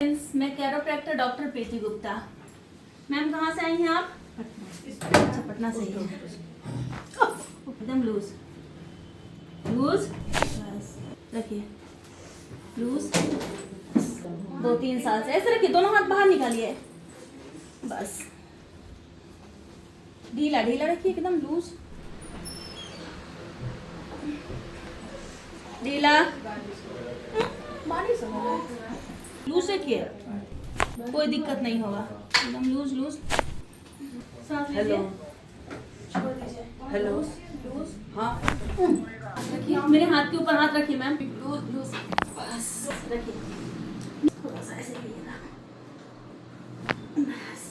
मैं chiropractor doctor प्रीति Gupta. Ma'am कहाँ से आई हैं आप? अच्छा, पटना से ही हैं। एकदम लूज लूज, बस रखिए लूज। 2-3 साल से ऐसे रखिए, दोनों हाथ बाहर निकालिए, बस ढीला ढीला रखिए, एकदम लूज ढीला, बारिश हो रहा है, लूज रखिए, कोई दिक्कत नहीं होगा, एकदम लूज लूज। सांस लीजिए, छोड़ दीजिए, हेलो, लूज। हाँ, रखिए, मेरे हाथ के ऊपर हाथ रखिए मैम, लूज लूज, बस रखिए, थोड़ा सा ऐसे लीजिएगा।